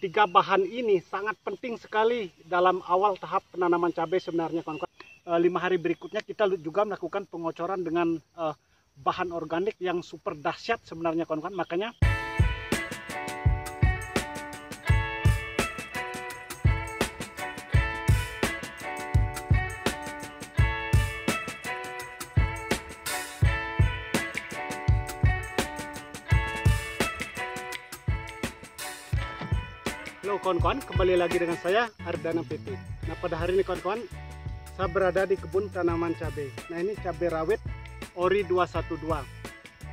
tiga bahan ini sangat penting sekali dalam awal tahap penanaman cabai sebenarnya kawan-kawan. 5 hari berikutnya kita juga melakukan pengocoran dengan bahan organik yang super dahsyat sebenarnya kawan-kawan. Makanya halo kawan-kawan, kembali lagi dengan saya Ardana PT. Nah, pada hari ini kawan-kawan, saya berada di kebun tanaman cabai. Nah, ini cabai rawit Ori 212.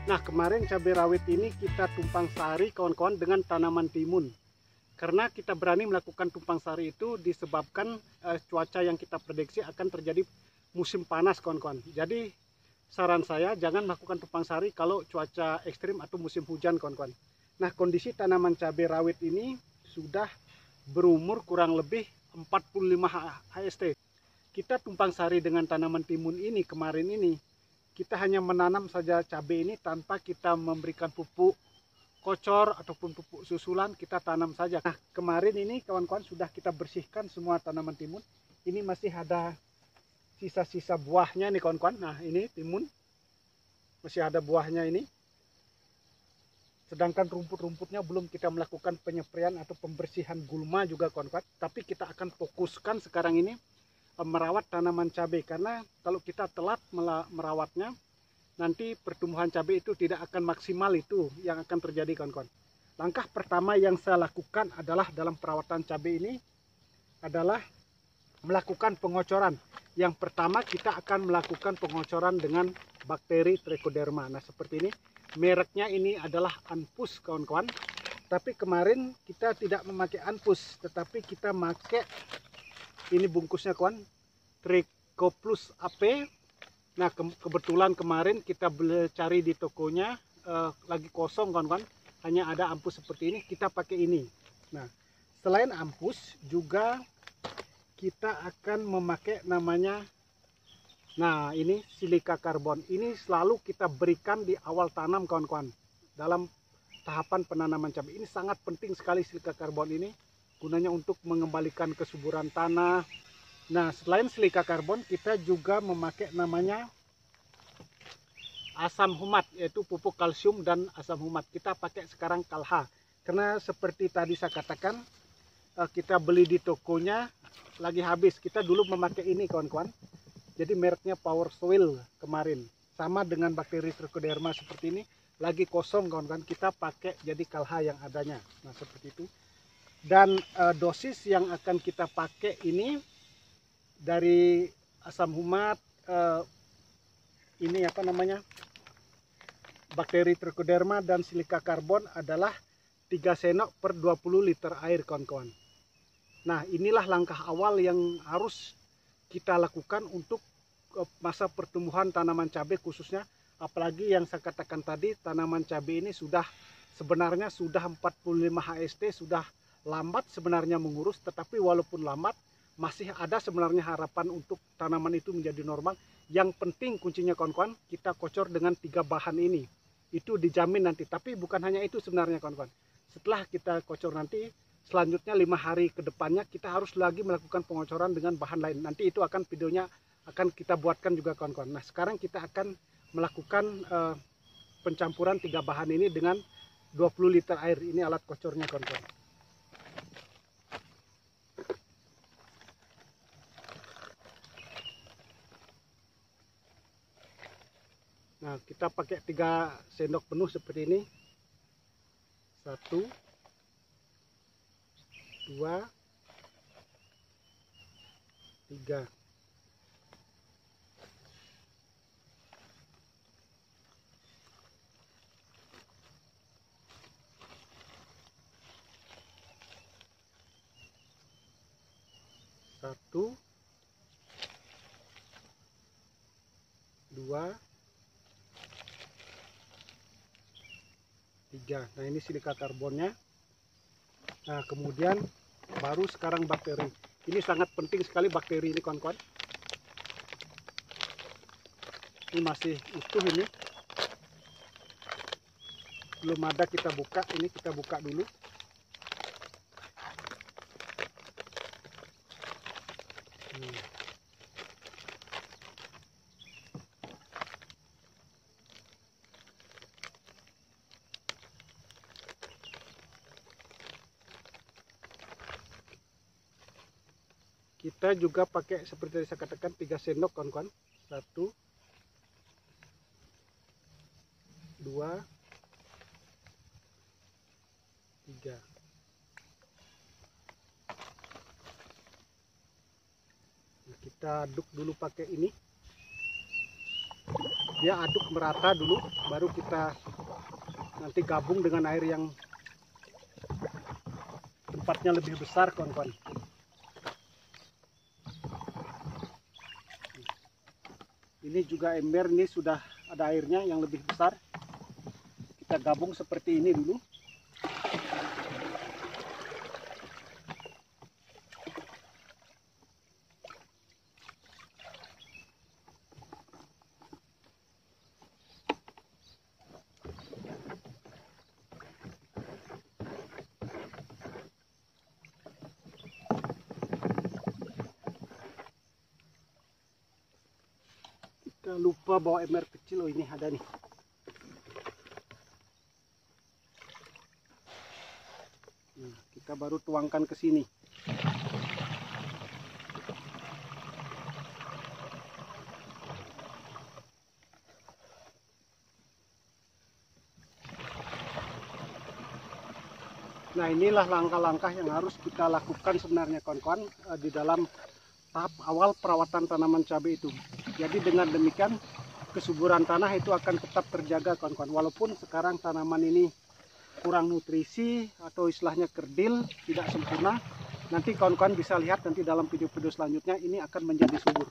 Nah, kemarin cabai rawit ini kita tumpang sari kawan-kawan dengan tanaman timun. Karena kita berani melakukan tumpang sari itu disebabkan cuaca yang kita prediksi akan terjadi musim panas kawan-kawan. Jadi saran saya jangan melakukan tumpang sari kalau cuaca ekstrim atau musim hujan kawan-kawan. Nah, kondisi tanaman cabai rawit ini sudah berumur kurang lebih 45 HST. Kita tumpang sari dengan tanaman timun ini kemarin ini, kita hanya menanam saja cabai ini tanpa kita memberikan pupuk kocor ataupun pupuk susulan, kita tanam saja. Nah, kemarin ini kawan-kawan sudah kita bersihkan semua tanaman timun. Ini masih ada sisa-sisa buahnya nih kawan-kawan. Nah, ini timun masih ada buahnya ini. Sedangkan rumput-rumputnya belum kita melakukan penyepraian atau pembersihan gulma juga kawan-kawan. Tapi kita akan fokuskan sekarang ini merawat tanaman cabai. Karena kalau kita telat merawatnya, nanti pertumbuhan cabai itu tidak akan maksimal, itu yang akan terjadi kawan-kawan. Langkah pertama yang saya lakukan adalah dalam perawatan cabai ini adalah melakukan pengocoran. Yang pertama kita akan melakukan pengocoran dengan bakteri Trichoderma. Nah, seperti ini. Mereknya ini adalah Anpus kawan-kawan. Tapi kemarin kita tidak memakai Anpus, tetapi kita pakai ini bungkusnya kawan, Trichoplus AP. Nah, kebetulan kemarin kita cari di tokonya lagi kosong kawan-kawan, hanya ada Anpus seperti ini, kita pakai ini. Nah, selain Anpus juga kita akan memakai namanya, nah ini silika karbon. Ini selalu kita berikan di awal tanam kawan-kawan. Dalam tahapan penanaman cabai ini sangat penting sekali silika karbon ini. Gunanya untuk mengembalikan kesuburan tanah. Nah, selain silika karbon kita juga memakai namanya asam humat, yaitu pupuk kalsium dan asam humat. Kita pakai sekarang Kalha. Karena seperti tadi saya katakan, kita beli di tokonya lagi habis. Kita dulu memakai ini kawan-kawan. Jadi mereknya Power Soil kemarin. Sama dengan bakteri Trichoderma seperti ini. Lagi kosong kawan-kawan, kita pakai jadi Kalha yang adanya. Nah, seperti itu. Dan dosis yang akan kita pakai ini dari asam humat, ini apa namanya, bakteri Trichoderma dan silika karbon adalah 3 sendok per 20 liter air kawan-kawan. Nah, inilah langkah awal yang harus kita lakukan untuk masa pertumbuhan tanaman cabai khususnya, apalagi yang saya katakan tadi, tanaman cabai ini sebenarnya sudah 45 HST, sudah lambat sebenarnya mengurus, tetapi walaupun lambat masih ada sebenarnya harapan untuk tanaman itu menjadi normal. Yang penting kuncinya kawan-kawan, kita kocor dengan 3 bahan ini, itu dijamin nanti. Tapi bukan hanya itu sebenarnya kawan-kawan, setelah kita kocor nanti selanjutnya 5 hari ke depannya kita harus lagi melakukan pengocoran dengan bahan lain. Nanti itu akan videonya akan kita buatkan juga kawan-kawan. Nah, sekarang kita akan melakukan pencampuran 3 bahan ini dengan 20 liter air. Ini alat kocornya kawan-kawan. Nah, kita pakai 3 sendok penuh seperti ini. 1, 2, 3. Satu, 2, 3. Nah, ini silika karbonnya. Nah, kemudian baru sekarang bakteri. Ini sangat penting sekali bakteri ini kawan-kawan. Ini masih utuh ini. Belum ada kita buka, ini kita buka dulu. Kita juga pakai seperti saya katakan 3 sendok kawan-kawan. 1, 2, 3. Nah, kita aduk dulu pakai ini. Dia aduk merata dulu, baru kita nanti gabung dengan air yang tempatnya lebih besar kawan-kawan. Ini juga ember, ini sudah ada airnya yang lebih besar. Kita gabung seperti ini dulu. Lupa bawa ember kecil. Oh, ini ada nih. Nah, kita baru tuangkan ke sini. Nah, inilah langkah-langkah yang harus kita lakukan sebenarnya kawan-kawan di dalam tahap awal perawatan tanaman cabai itu. Jadi dengan demikian kesuburan tanah itu akan tetap terjaga kawan-kawan. Walaupun sekarang tanaman ini kurang nutrisi atau istilahnya kerdil, tidak sempurna, nanti kawan-kawan bisa lihat nanti dalam video-video selanjutnya ini akan menjadi subur.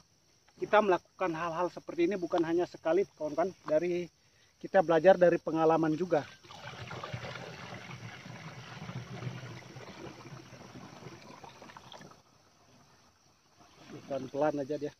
Kita melakukan hal-hal seperti ini bukan hanya sekali kawan-kawan, kita belajar dari pengalaman juga. Pelan-pelan aja dia.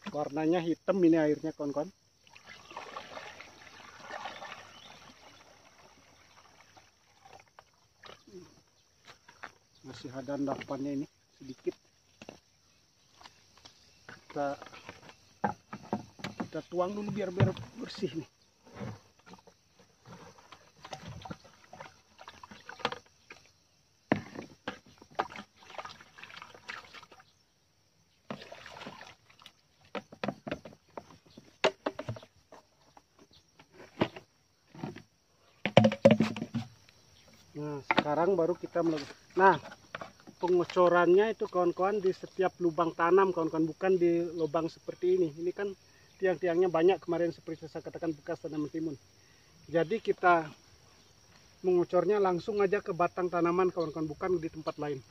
Warnanya hitam ini airnya kawan-kawan. Masih ada endapannya ini sedikit. Kita tuang dulu biar bersih nih. Nah, sekarang baru kita melakukan. Nah, pengocorannya itu kawan-kawan di setiap lubang tanam kawan-kawan, bukan di lubang seperti ini. Ini kan tiang-tiangnya banyak kemarin seperti saya katakan bekas tanaman timun. Jadi kita mengocornya langsung aja ke batang tanaman kawan-kawan, bukan di tempat lain.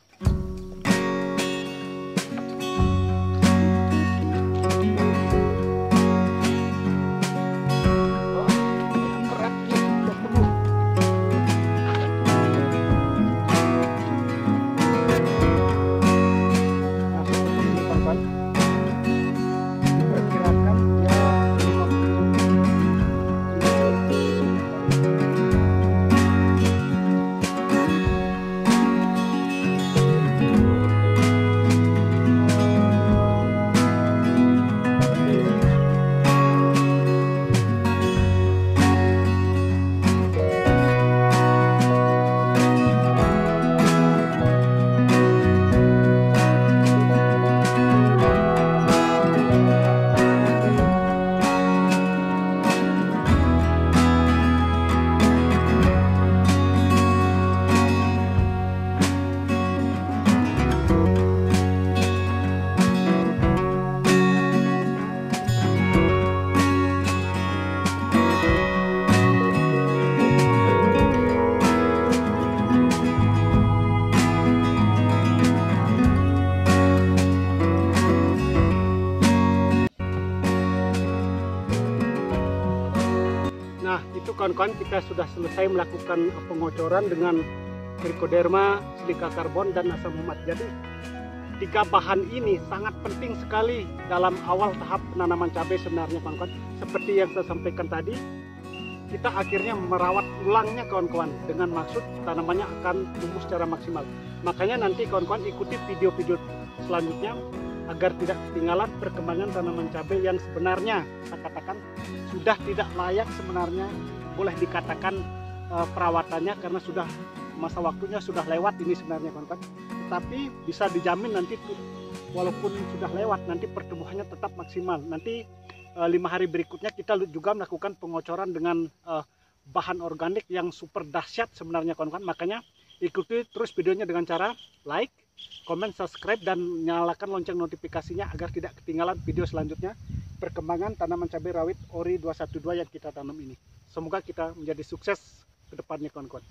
Kawan-kawan, kita sudah selesai melakukan pengocoran dengan trichoderma, silika karbon, dan asam umat. Jadi 3 bahan ini sangat penting sekali dalam awal tahap penanaman cabai sebenarnya kawan-kawan. Seperti yang saya sampaikan tadi, kita akhirnya merawat ulangnya kawan-kawan, dengan maksud tanamannya akan tumbuh secara maksimal. Makanya nanti kawan-kawan ikuti video-video selanjutnya agar tidak ketinggalan perkembangan tanaman cabai yang sebenarnya saya katakan sudah tidak layak sebenarnya, boleh dikatakan perawatannya karena sudah masa waktunya sudah lewat ini sebenarnya kawan-kawan. Tapi bisa dijamin nanti walaupun sudah lewat nanti pertumbuhannya tetap maksimal. Nanti 5 hari berikutnya kita juga melakukan pengocoran dengan bahan organik yang super dahsyat sebenarnya kawan-kawan. Makanya ikuti terus videonya dengan cara like, komen, subscribe, dan nyalakan lonceng notifikasinya agar tidak ketinggalan video selanjutnya perkembangan tanaman cabai rawit Ori 212 yang kita tanam ini. Semoga kita menjadi sukses ke depannya kawan-kawan.